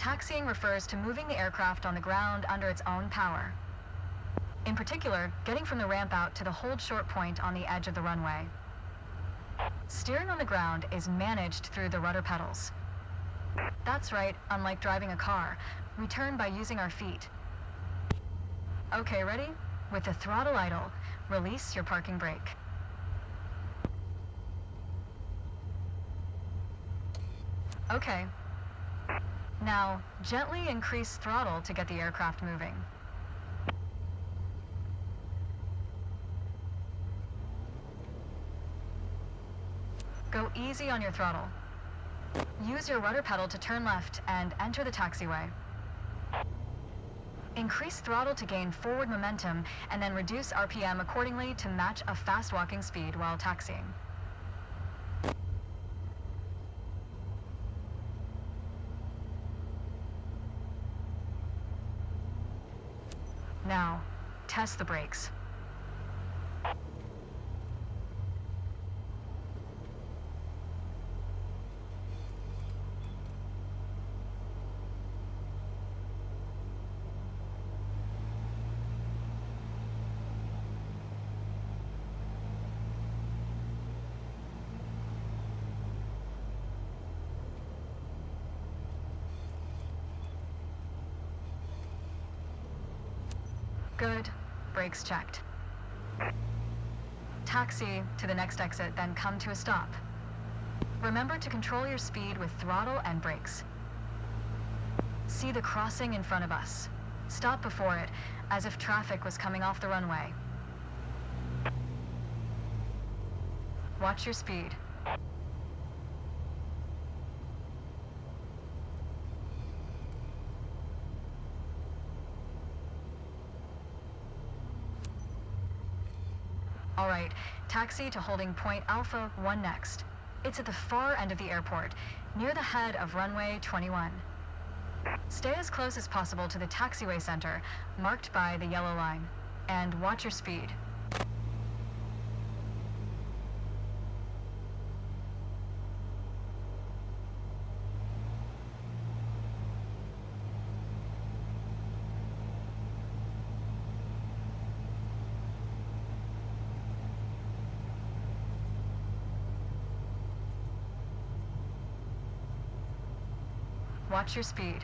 Taxiing refers to moving the aircraft on the ground under its own power. In particular, getting from the ramp out to the hold short point on the edge of the runway. Steering on the ground is managed through the rudder pedals. That's right, unlike driving a car, we turn by using our feet. Okay, ready? With the throttle idle, release your parking brake. Okay. Now, gently increase throttle to get the aircraft moving. Go easy on your throttle. Use your rudder pedal to turn left and enter the taxiway. Increase throttle to gain forward momentum and then reduce RPM accordingly to match a fast walking speed while taxiing. Now, test the brakes. Good. Brakes checked. Taxi to the next exit, then come to a stop. Remember to control your speed with throttle and brakes. See the crossing in front of us. Stop before it, as if traffic was coming off the runway. Watch your speed. All right, taxi to holding point Alpha 1 next. It's at the far end of the airport, near the head of runway 21. Stay as close as possible to the taxiway center, marked by the yellow line, and watch your speed. Watch your speed.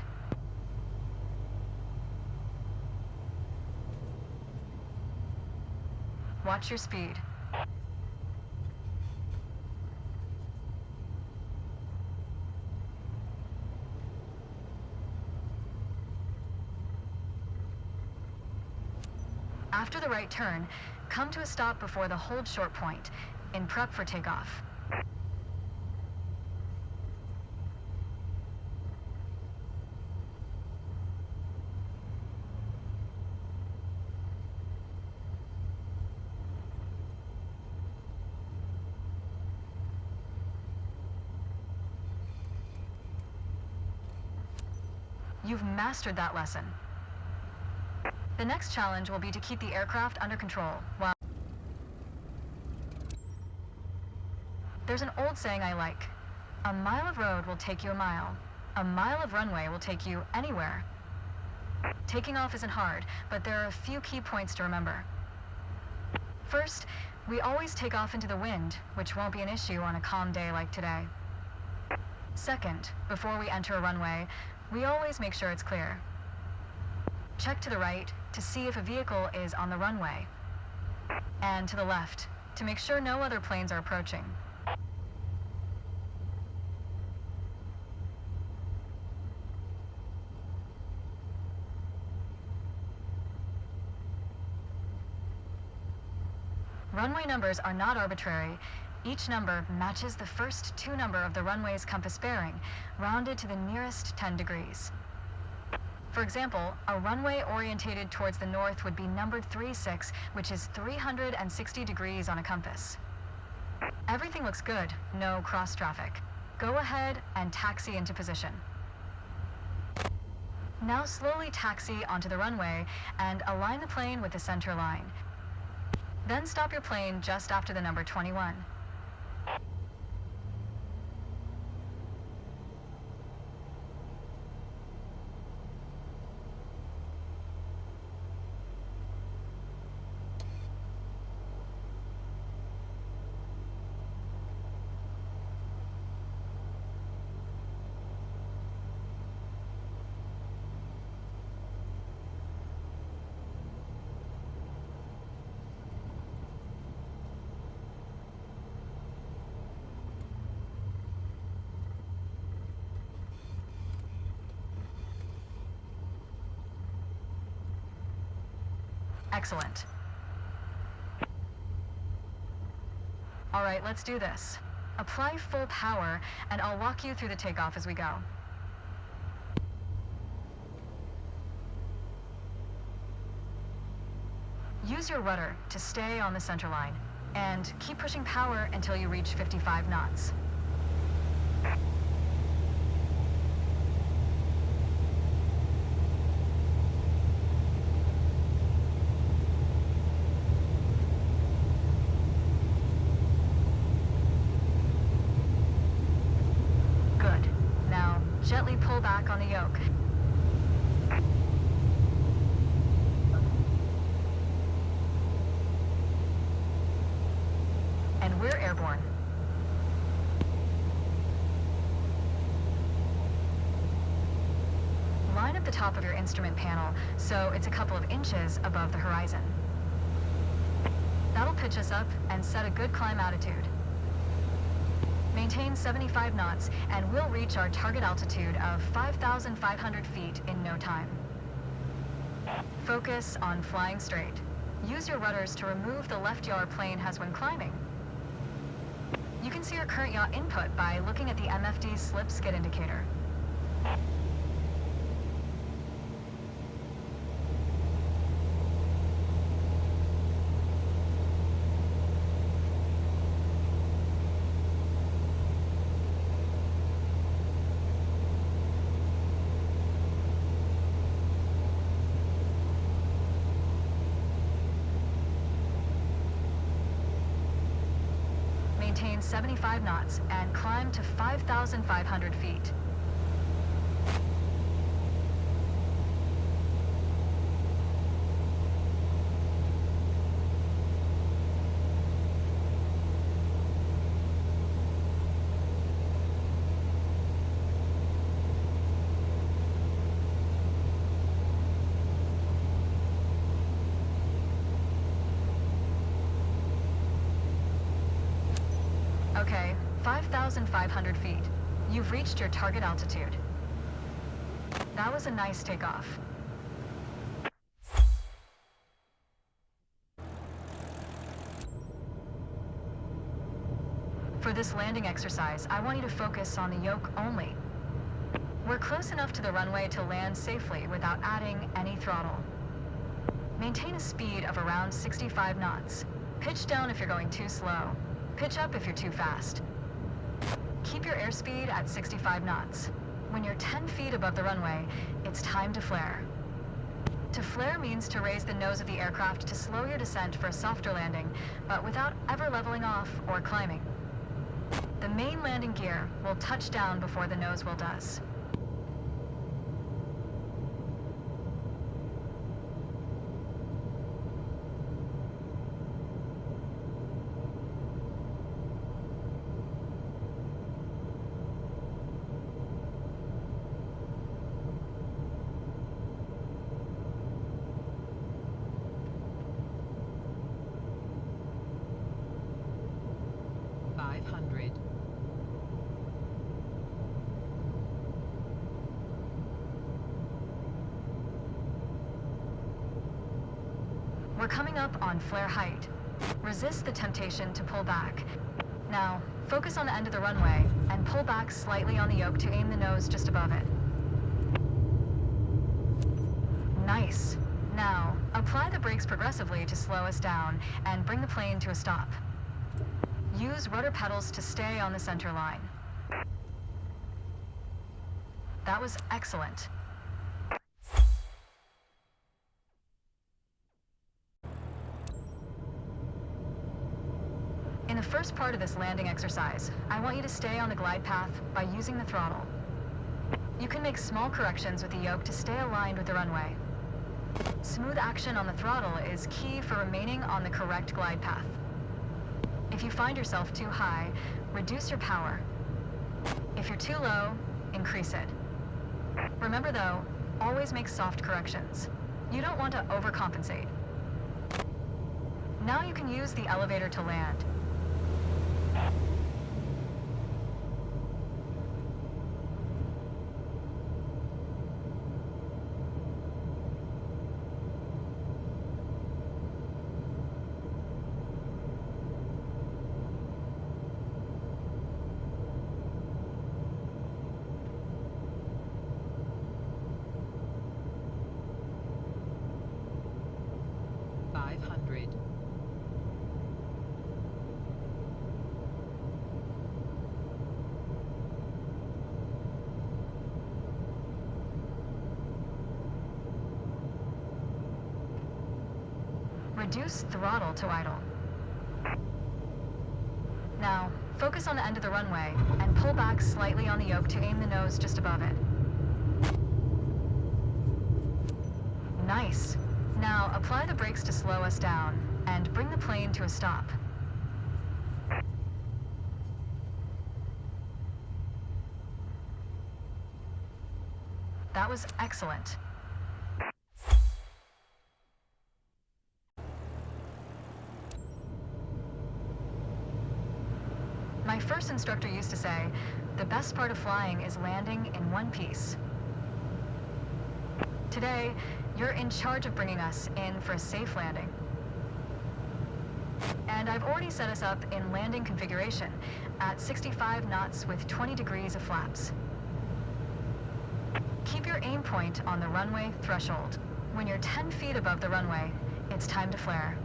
Watch your speed. After the right turn, come to a stop before the hold short point, in prep for takeoff. You've mastered that lesson. The next challenge will be to keep the aircraft under control while... There's an old saying I like. A mile of road will take you a mile. A mile of runway will take you anywhere. Taking off isn't hard, but there are a few key points to remember. First, we always take off into the wind, which won't be an issue on a calm day like today. Second, before we enter a runway, we always make sure it's clear. Check to the right to see if a vehicle is on the runway, and to the left to make sure no other planes are approaching. Runway numbers are not arbitrary. Each number matches the first two number of the runway's compass bearing, rounded to the nearest 10 degrees. For example, a runway orientated towards the north would be numbered 36, which is 360 degrees on a compass. Everything looks good, no cross traffic. Go ahead and taxi into position. Now slowly taxi onto the runway and align the plane with the center line. Then stop your plane just after the number 21. Excellent. All right, let's do this. Apply full power, and I'll walk you through the takeoff as we go. Use your rudder to stay on the center line, and keep pushing power until you reach 55 knots. Good. Now, gently pull back on the yoke. And we're airborne. Line up the top of your instrument panel so it's a couple of inches above the horizon. That'll pitch us up and set a good climb altitude. Maintain 75 knots and we'll reach our target altitude of 5,500 feet in no time. Focus on flying straight. Use your rudders to remove the left yaw our plane has when climbing. You can see your current yaw input by looking at the MFD slip skid indicator. Maintain 75 knots and climb to 5,500 feet. Okay, 5,500 feet. You've reached your target altitude. That was a nice takeoff. For this landing exercise, I want you to focus on the yoke only. We're close enough to the runway to land safely without adding any throttle. Maintain a speed of around 65 knots. Pitch down if you're going too slow. Pitch up if you're too fast. Keep your airspeed at 65 knots. When you're 10 feet above the runway, it's time to flare. To flare means to raise the nose of the aircraft to slow your descent for a softer landing, but without ever leveling off or climbing. The main landing gear will touch down before the nose wheel does. We're coming up on flare height. Resist the temptation to pull back. Now, focus on the end of the runway and pull back slightly on the yoke to aim the nose just above it. Nice. Now, apply the brakes progressively to slow us down and bring the plane to a stop. Use rudder pedals to stay on the center line. That was excellent. In the first part of this landing exercise, I want you to stay on the glide path by using the throttle. You can make small corrections with the yoke to stay aligned with the runway. Smooth action on the throttle is key for remaining on the correct glide path. If you find yourself too high, reduce your power. If you're too low, increase it. Remember though, always make soft corrections. You don't want to overcompensate. Now you can use the elevator to land. 500. Reduce throttle to idle. Now, focus on the end of the runway and pull back slightly on the yoke to aim the nose just above it. Nice. Now, apply the brakes to slow us down and bring the plane to a stop. That was excellent. My first instructor used to say, the best part of flying is landing in one piece. Today, you're in charge of bringing us in for a safe landing. And I've already set us up in landing configuration at 65 knots with 20 degrees of flaps. Keep your aim point on the runway threshold. When you're 10 feet above the runway, it's time to flare.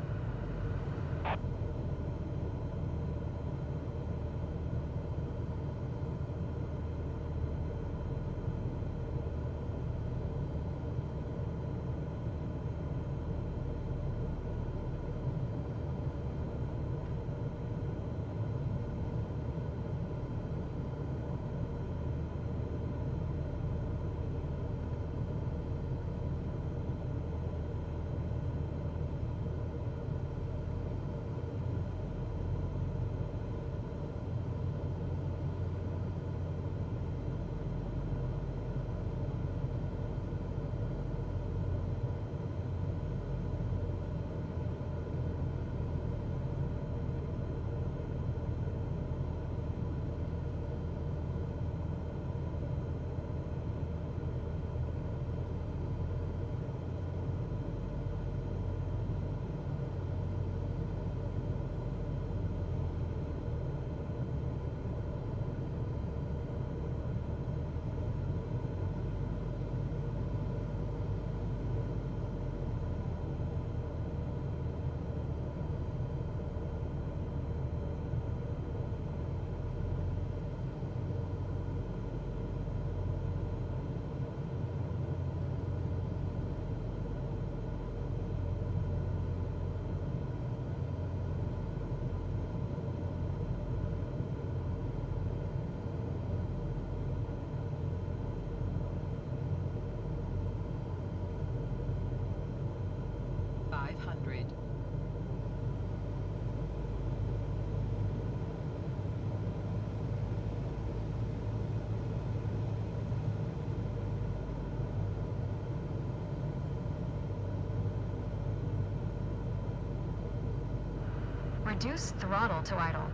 Reduce throttle to idle.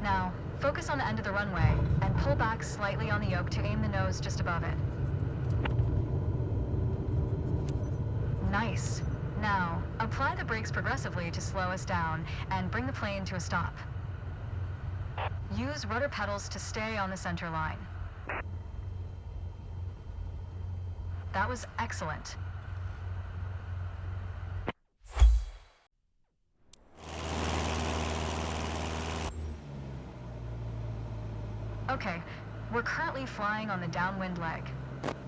Now, focus on the end of the runway and pull back slightly on the yoke to aim the nose just above it. Nice. Now, apply the brakes progressively to slow us down and bring the plane to a stop. Use rudder pedals to stay on the center line. That was excellent. Okay, we're currently flying on the downwind leg,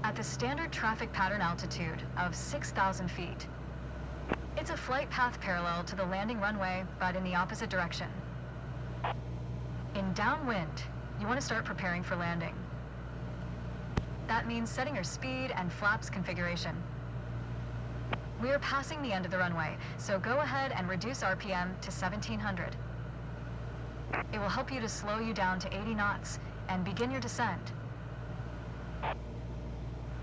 at the standard traffic pattern altitude of 6,000 feet. It's a flight path parallel to the landing runway, but in the opposite direction. In downwind, you want to start preparing for landing. That means setting your speed and flaps configuration. We are passing the end of the runway, so go ahead and reduce RPM to 1700. It will help you to slow you down to 80 knots and begin your descent.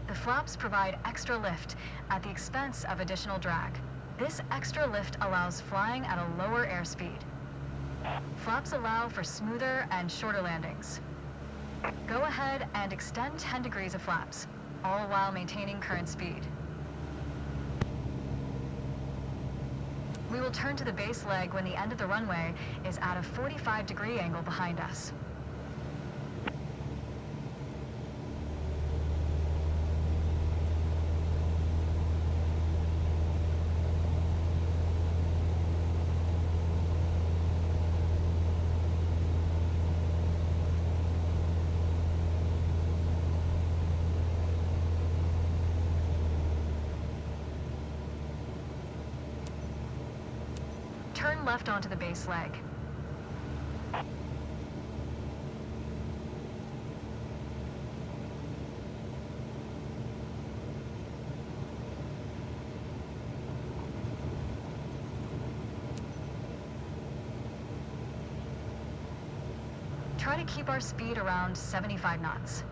The flaps provide extra lift at the expense of additional drag. This extra lift allows flying at a lower airspeed. Flaps allow for smoother and shorter landings. Go ahead and extend 10 degrees of flaps, all while maintaining current speed. We will turn to the base leg when the end of the runway is at a 45-degree angle behind us. Turn left onto the base leg. Try to keep our speed around 75 knots.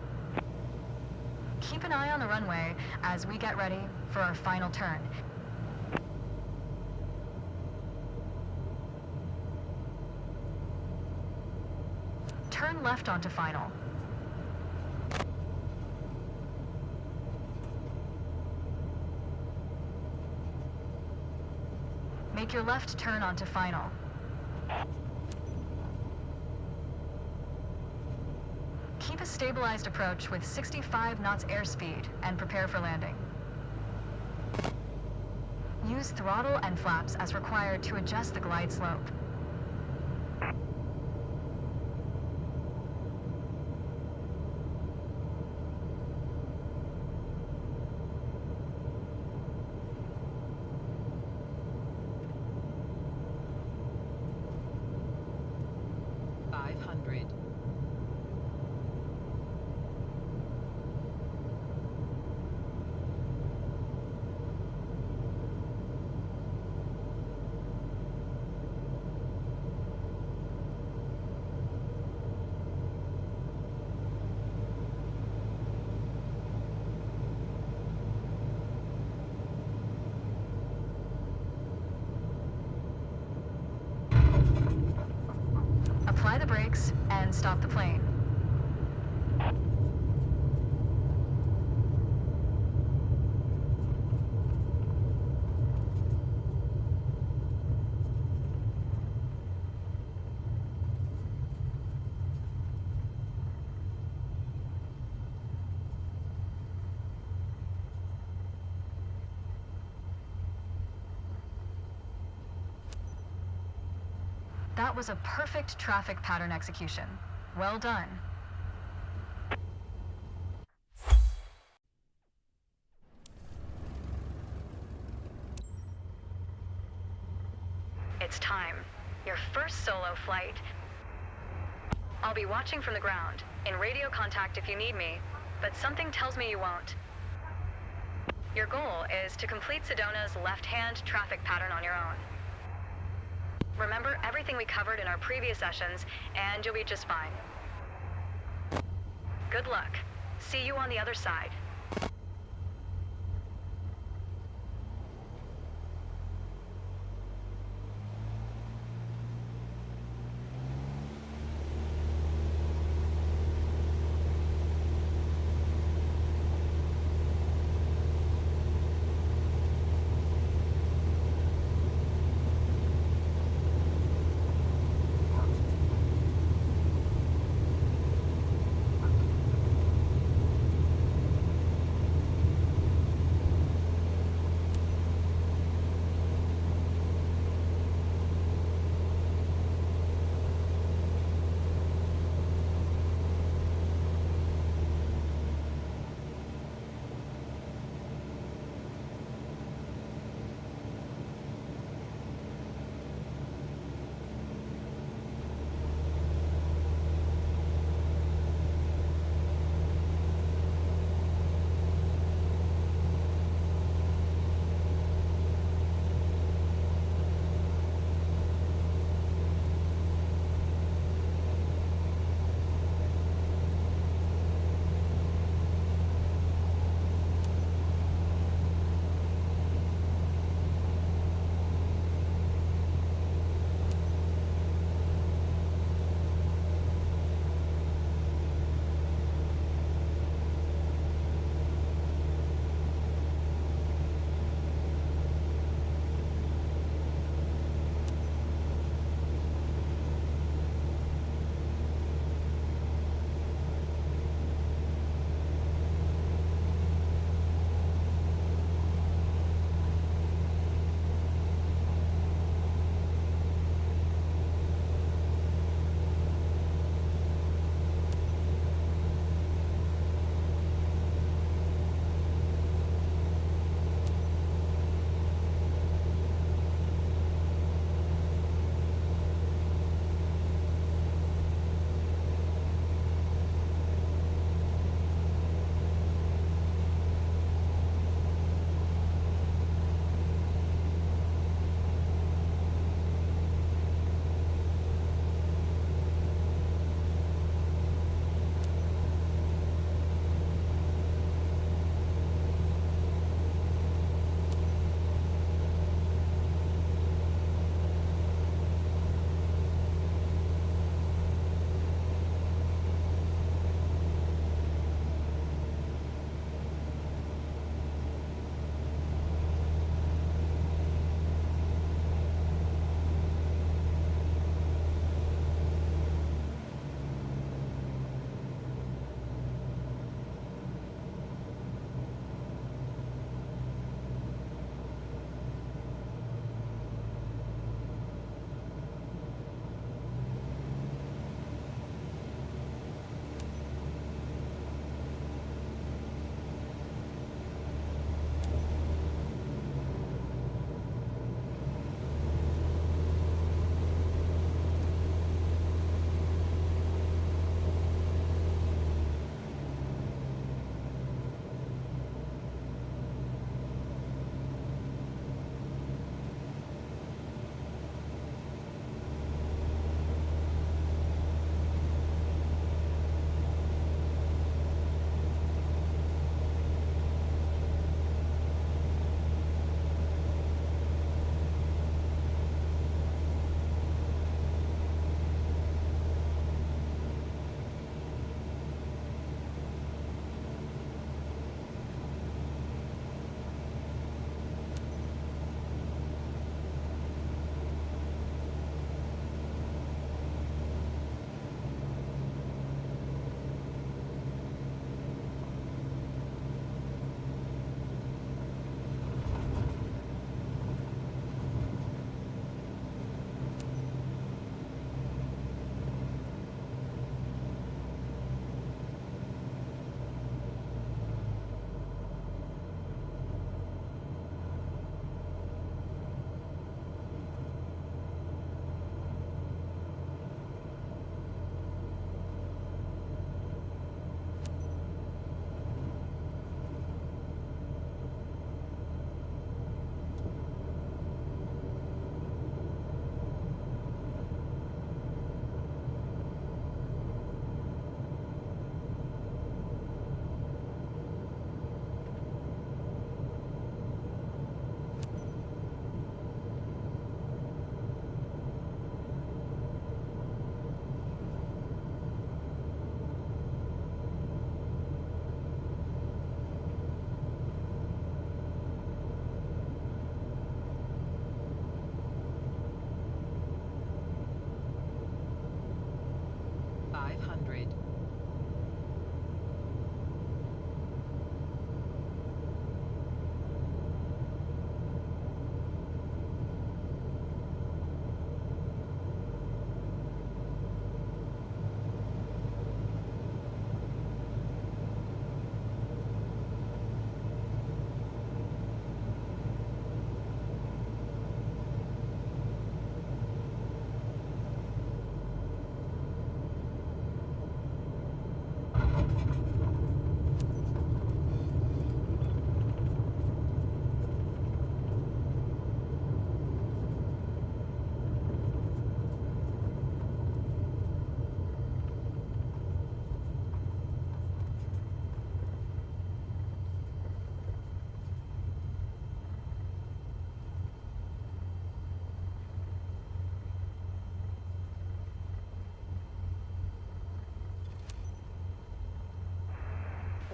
Keep an eye on the runway as we get ready for our final turn. Turn left onto final. Make your left turn onto final. Keep a stabilized approach with 65 knots airspeed and prepare for landing. Use throttle and flaps as required to adjust the glide slope. Apply the brakes and stop the plane. That was a perfect traffic pattern execution. Well done. It's time. Your first solo flight. I'll be watching from the ground, in radio contact if you need me, but something tells me you won't. Your goal is to complete Sedona's left-hand traffic pattern on your own. Remember everything we covered in our previous sessions, and you'll be just fine. Good luck. See you on the other side.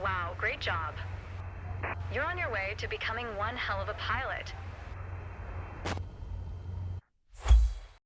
Wow, great job. You're on your way to becoming one hell of a pilot.